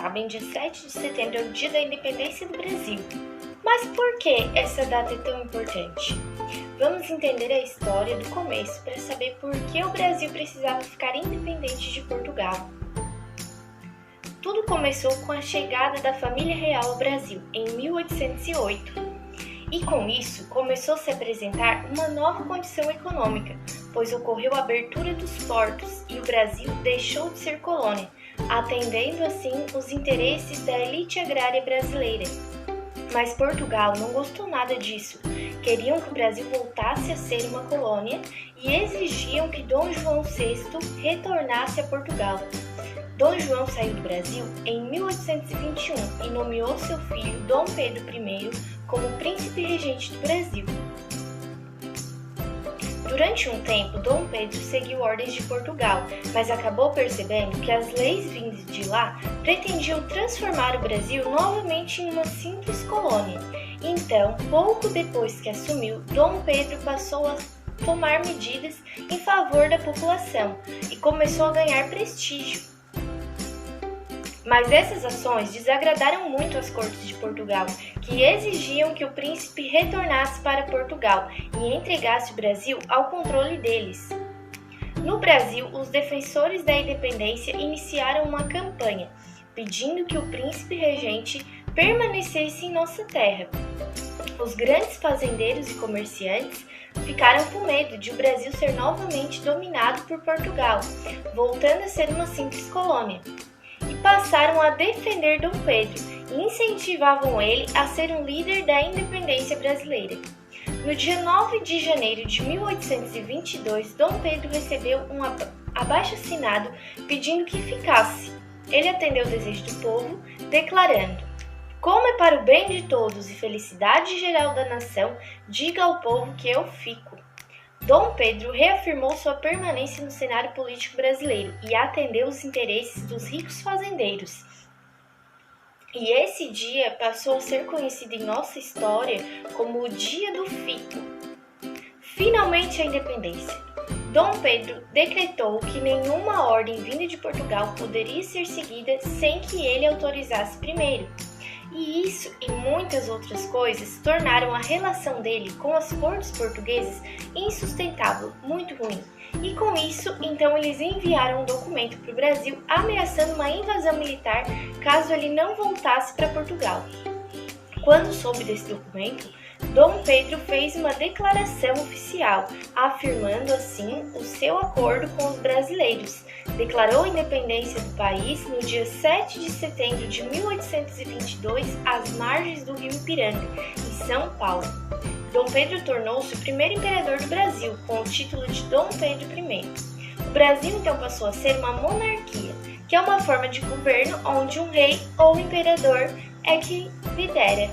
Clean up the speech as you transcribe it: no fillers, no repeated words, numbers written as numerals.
sabem, dia 7 de setembro é o dia da independência do Brasil. Mas por que essa data é tão importante? Vamos entender a história do começo para saber por que o Brasil precisava ficar independente de Portugal. Tudo começou com a chegada da família real ao Brasil em 1808. E com isso começou a se apresentar uma nova condição econômica, pois ocorreu a abertura dos portos e o Brasil deixou de ser colônia, atendendo assim os interesses da elite agrária brasileira. Mas Portugal não gostou nada disso, queriam que o Brasil voltasse a ser uma colônia e exigiam que Dom João VI retornasse a Portugal. Dom João saiu do Brasil em 1821 e nomeou seu filho Dom Pedro I como príncipe regente do Brasil. Durante um tempo, Dom Pedro seguiu ordens de Portugal, mas acabou percebendo que as leis vindas de lá pretendiam transformar o Brasil novamente em uma simples colônia. Então, pouco depois que assumiu, Dom Pedro passou a tomar medidas em favor da população e começou a ganhar prestígio. Mas essas ações desagradaram muito as cortes de Portugal, que exigiam que o príncipe retornasse para Portugal e entregasse o Brasil ao controle deles. No Brasil, os defensores da independência iniciaram uma campanha, pedindo que o príncipe regente permanecesse em nossa terra. Os grandes fazendeiros e comerciantes ficaram com medo de o Brasil ser novamente dominado por Portugal, voltando a ser uma simples colônia. E passaram a defender Dom Pedro e incentivavam ele a ser um líder da independência brasileira. No dia 9 de janeiro de 1822, Dom Pedro recebeu um abaixo-assinado pedindo que ficasse. Ele atendeu o desejo do povo, declarando: "Como é para o bem de todos e felicidade geral da nação, diga ao povo que eu fico." Dom Pedro reafirmou sua permanência no cenário político brasileiro e atendeu os interesses dos ricos fazendeiros. E esse dia passou a ser conhecido em nossa história como o Dia do Fico. Finalmente a independência. Dom Pedro decretou que nenhuma ordem vinda de Portugal poderia ser seguida sem que ele autorizasse primeiro. E isso e muitas outras coisas tornaram a relação dele com as cortes portuguesas insustentável, muito ruim. E com isso, então eles enviaram um documento para o Brasil ameaçando uma invasão militar caso ele não voltasse para Portugal. Quando soube desse documento, Dom Pedro fez uma declaração oficial, afirmando assim o seu acordo com os brasileiros. Declarou a independência do país no dia 7 de setembro de 1822, às margens do rio Ipiranga, em São Paulo. Dom Pedro tornou-se o primeiro imperador do Brasil, com o título de Dom Pedro I. O Brasil então passou a ser uma monarquia, que é uma forma de governo onde um rei ou imperador é que lidera.